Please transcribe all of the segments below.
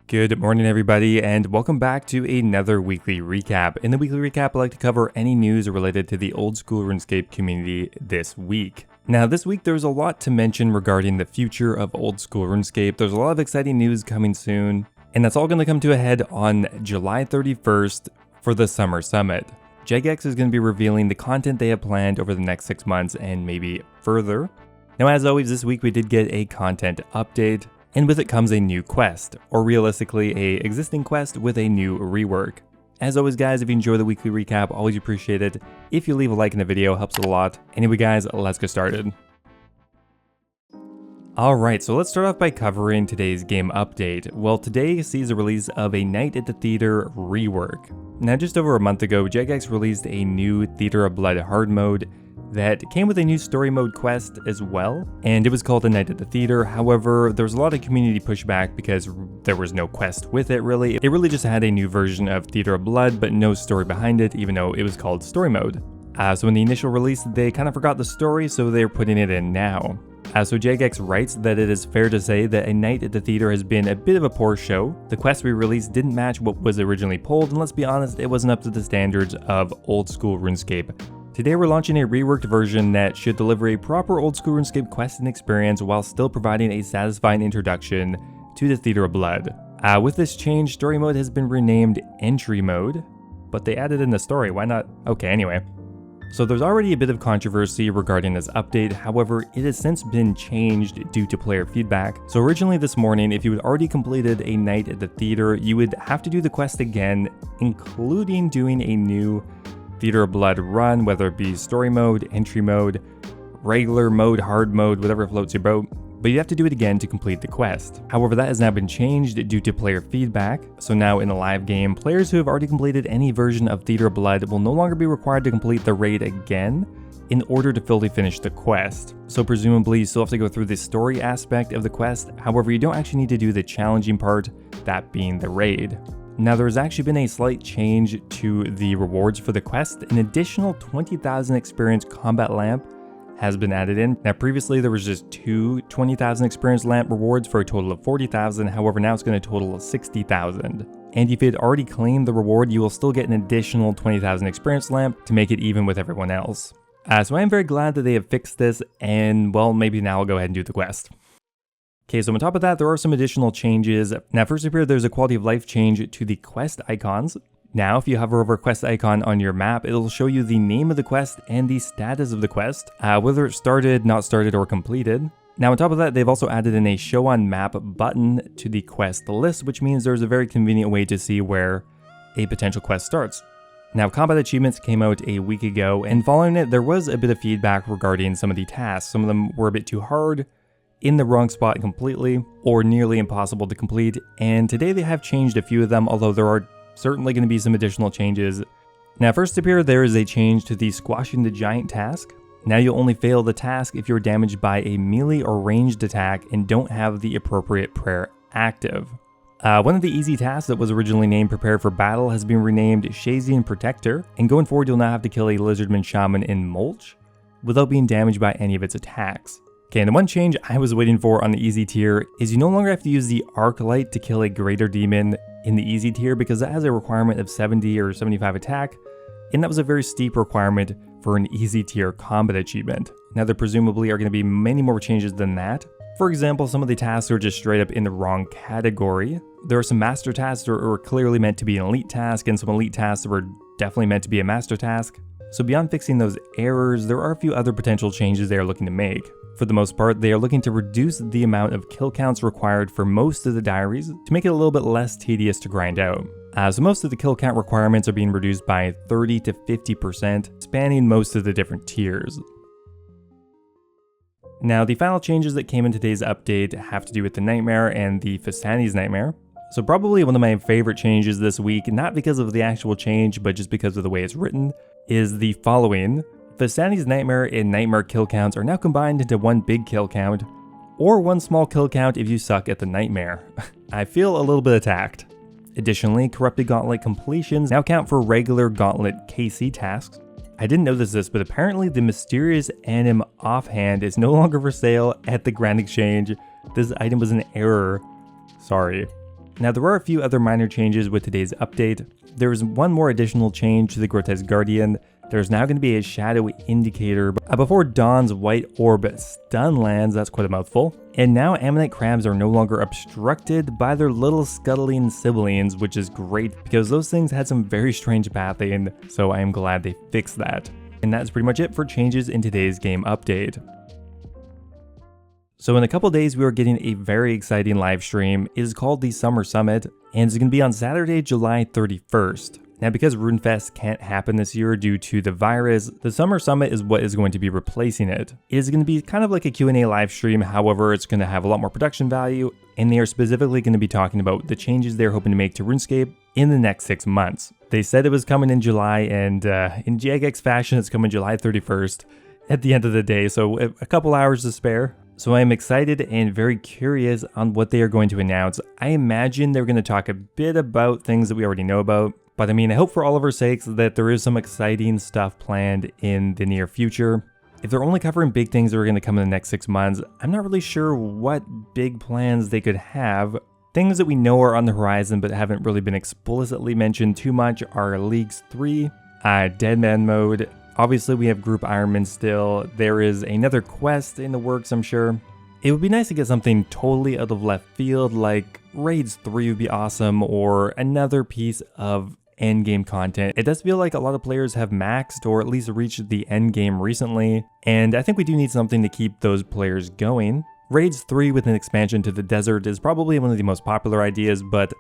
Good morning everybody and welcome back to another weekly recap. In the weekly recap, I like to cover any news related to the old school RuneScape community this week. Now this week there's a lot to mention regarding the future of old school RuneScape. There's a lot of exciting news coming soon, and that's all going to come to a head on July 31st for the Summer Summit. Jagex is going to be revealing the content they have planned over the next 6 months and maybe further. Now as always, this week we did get a content update, and with it comes a new quest, or realistically a existing quest with a new rework. As always guys, if you enjoy the weekly recap, always appreciate it. If you leave a like in the video, helps a lot. Anyway guys, let's get started. Alright, so let's start off by covering today's game update. Well, today sees the release of a Night at the Theater rework. Now just over a month ago, jagex released a new Theater of Blood hard mode that came with a new story mode quest as well, and it was called A Night at the Theater. However, there was a lot of community pushback because there was no quest with it really. It really just had a new version of Theater of Blood, but no story behind it, even though it was called story mode. So in the initial release, they kind of forgot the story, so they're putting it in now. So jagex writes that it is fair to say that A Night at the Theater has been a bit of a poor show. The quest we released didn't match what was originally pulled, and let's be honest, it wasn't up to the standards of old school RuneScape. Today we're launching a reworked version that should deliver a proper old school RuneScape quest and experience while still providing a satisfying introduction to the Theater of Blood. With this change, story mode has been renamed entry mode, but they added in the story, why not? Okay, anyway. So there's already a bit of controversy regarding this update, however, it has since been changed due to player feedback. So originally this morning, if you had already completed A Night at the Theater, you would have to do the quest again, including doing a new Theater of Blood run, whether it be story mode, entry mode, regular mode, hard mode, whatever floats your boat, but you have to do it again to complete the quest. However, that has now been changed due to player feedback, so now in the live game, players who have already completed any version of Theater of Blood will no longer be required to complete the raid again in order to fully finish the quest. So presumably you still have to go through the story aspect of the quest, however you don't actually need to do the challenging part, that being the raid. Now there has actually been a slight change to the rewards for the quest. An additional 20,000 experience combat lamp has been added in. Now previously there was just two 20,000 experience lamp rewards for a total of 40,000, however now it's going to total of 60,000. And if you had already claimed the reward, you will still get an additional 20,000 experience lamp to make it even with everyone else. So I am very glad that they have fixed this, and well, maybe now I'll go ahead and do the quest. Okay, so on top of that, there are some additional changes. Now first up here, there's a quality of life change to the quest icons. Now if you hover over a quest icon on your map, it'll show you the name of the quest and the status of the quest, whether it started, not started, or completed. Now on top of that, they've also added in a show on map button to the quest list, which means there's a very convenient way to see where a potential quest starts. Now combat achievements came out a week ago, and following it, there was a bit of feedback regarding some of the tasks. Some of them were a bit too hard, in the wrong spot completely, or nearly impossible to complete, and today they have changed a few of them, although there are certainly going to be some additional changes. Now first up here, there is a change to the squashing the giant task. Now you'll only fail the task if you're damaged by a melee or ranged attack and don't have the appropriate prayer active. One of the easy tasks that was originally named Prepare for Battle has been renamed Shazian Protector, and going forward you'll now have to kill a Lizardman Shaman in Mulch without being damaged by any of its attacks. Okay, and the one change I was waiting for on the easy tier is you no longer have to use the Arc Light to kill a greater demon in the easy tier, because that has a requirement of 70 or 75 attack, and that was a very steep requirement for an easy tier combat achievement. Now there presumably are going to be many more changes than that. For example, some of the tasks are just straight up in the wrong category. There are some master tasks that were clearly meant to be an elite task, and some elite tasks that were definitely meant to be a master task. So beyond fixing those errors, there are a few other potential changes they are looking to make. For the most part, they are looking to reduce the amount of kill counts required for most of the diaries to make it a little bit less tedious to grind out. So most of the kill count requirements are being reduced by 30 to 50%, spanning most of the different tiers. Now the final changes that came in today's update have to do with the Nightmare and the Fasani's Nightmare. So probably one of my favorite changes this week, not because of the actual change, but just because of the way it's written, is the following. Fasani's Nightmare and Nightmare kill counts are now combined into one big kill count, or one small kill count if you suck at the Nightmare. I feel a little bit attacked. Additionally, Corrupted Gauntlet completions now count for regular Gauntlet KC tasks. I didn't notice this, but apparently the mysterious Anim Offhand is no longer for sale at the Grand Exchange. This item was an error. Sorry. Now there are a few other minor changes with today's update. There is one more additional change to the Grotesque Guardian. There's now going to be a shadow indicator before Dawn's white orb stun lands. That's quite a mouthful. And now Ammonite crabs are no longer obstructed by their little scuttling siblings, which is great because those things had some very strange pathing, so I am glad they fixed that. And that's pretty much it for changes in today's game update. So in a couple days, we are getting a very exciting live stream. It is called the Summer Summit, and it's going to be on Saturday, July 31st. Now, because RuneFest can't happen this year due to the virus, the Summer Summit is what is going to be replacing it. It is going to be kind of like a Q&A live stream, however, it's going to have a lot more production value, and they are specifically going to be talking about the changes they're hoping to make to RuneScape in the next 6 months. They said it was coming in July, and in jagex fashion, it's coming July 31st at the end of the day, so a couple hours to spare. So I am excited and very curious on what they are going to announce. I imagine they're going to talk a bit about things that we already know about. But I mean, I hope for all of our sakes that there is some exciting stuff planned in the near future. If they're only covering big things that are going to come in the next 6 months, I'm not really sure what big plans they could have. Things that we know are on the horizon but haven't really been explicitly mentioned too much are Leagues 3, Dead Man Mode. Obviously we have Group Ironman still. There is another quest in the works, I'm sure. It would be nice to get something totally out of left field, like Raids 3 would be awesome, or another piece of endgame content. It does feel like a lot of players have maxed or at least reached the endgame recently, and I think we do need something to keep those players going. Raids 3 with an expansion to the desert is probably one of the most popular ideas, but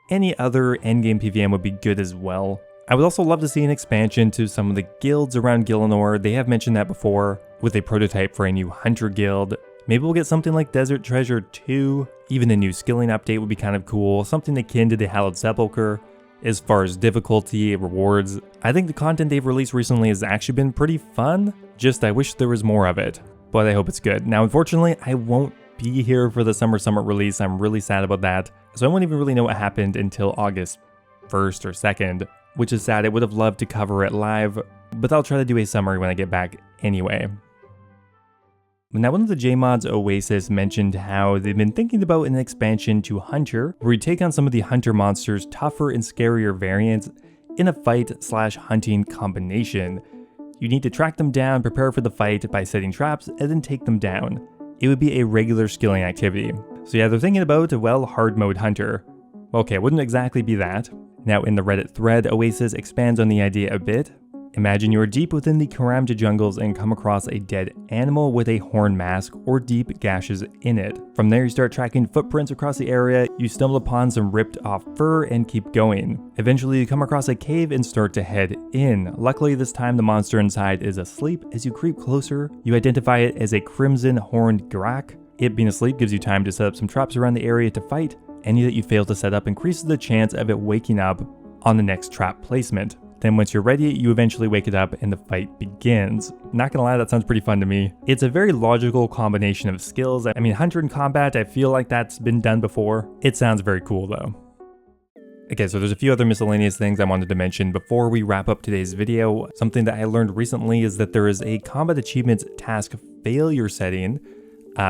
any other endgame PVM would be good as well. I would also love to see an expansion to some of the guilds around Gielinor. They have mentioned that before, with a prototype for a new Hunter guild. Maybe we'll get something like Desert Treasure 2. Even a new skilling update would be kind of cool, something akin to the Hallowed Sepulchre. As far as difficulty, rewards, I think the content they've released recently has actually been pretty fun, just I wish there was more of it, but I hope it's good. Now unfortunately, I won't be here for the Summer Summit release, I'm really sad about that, so I won't even really know what happened until August 1st or 2nd, which is sad. I would have loved to cover it live, but I'll try to do a summary when I get back anyway. Now, one of the JMods Oasis mentioned how they've been thinking about an expansion to Hunter, where you take on some of the Hunter monsters' tougher and scarier variants in a fight/hunting combination. You need to track them down, prepare for the fight by setting traps, and then take them down. It would be a regular skilling activity. So yeah, they're thinking about, well, hard mode Hunter. Okay, it wouldn't exactly be that. Now in the Reddit thread, Oasis expands on the idea a bit. Imagine you are deep within the Karamja jungles and come across a dead animal with a horn mask or deep gashes in it. From there you start tracking footprints across the area, you stumble upon some ripped off fur and keep going. Eventually you come across a cave and start to head in. Luckily this time the monster inside is asleep. As you creep closer, you identify it as a crimson horned Grak. It being asleep gives you time to set up some traps around the area to fight. Any that you fail to set up increases the chance of it waking up on the next trap placement. Then once you're ready, you eventually wake it up and the fight begins. Not gonna lie, that sounds pretty fun to me. It's a very logical combination of skills. I mean, Hunter in combat, I feel like that's been done before. It sounds very cool though. Okay, so there's a few other miscellaneous things I wanted to mention before we wrap up today's video. Something that I learned recently is that there is a combat achievements task failure setting,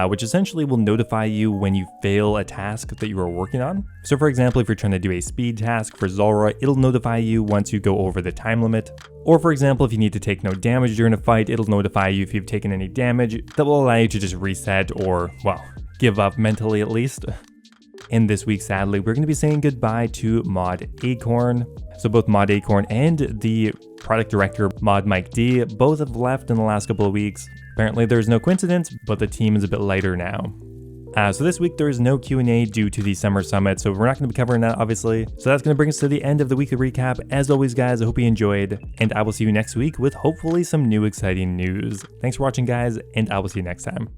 which essentially will notify you when you fail a task that you are working on. So for example, if you're trying to do a speed task for Zulrah, it'll notify you once you go over the time limit. Or for example, if you need to take no damage during a fight, it'll notify you if you've taken any damage. That will allow you to just reset or, well, give up mentally at least. And this week, sadly, we're going to be saying goodbye to Mod Acorn. So both Mod Acorn and the product director, Mod Mike D, both have left in the last couple of weeks. Apparently there's no coincidence, but the team is a bit lighter now. So this week there is no Q&A due to the Summer Summit, so we're not going to be covering that obviously. So that's going to bring us to the end of the weekly recap. As always guys, I hope you enjoyed, and I will see you next week with hopefully some new exciting news. Thanks for watching guys, and I will see you next time.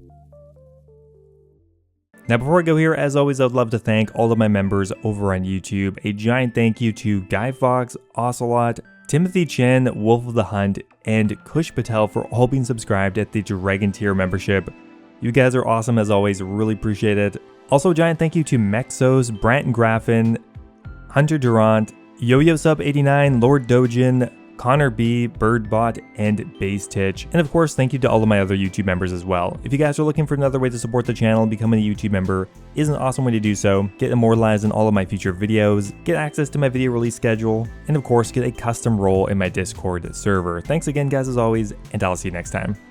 Now before I go here, as always, I'd love to thank all of my members over on YouTube. A giant thank you to Guy Fox, Ocelot, Timothy Chen, Wolf of the Hunt, and Kush Patel for all being subscribed at the Dragon tier membership. You guys are awesome as always, really appreciate it. Also a giant thank you to Mexos, Branton Graffin, Hunter Durant, Yo-Yo Sub 89, Lord Dojin, Connor B, Birdbot, and Basetitch. And of course, thank you to all of my other YouTube members as well. If you guys are looking for another way to support the channel, becoming a YouTube member is an awesome way to do so. Get immortalized in all of my future videos, get access to my video release schedule, and of course, get a custom role in my Discord server. Thanks again, guys, as always, and I'll see you next time.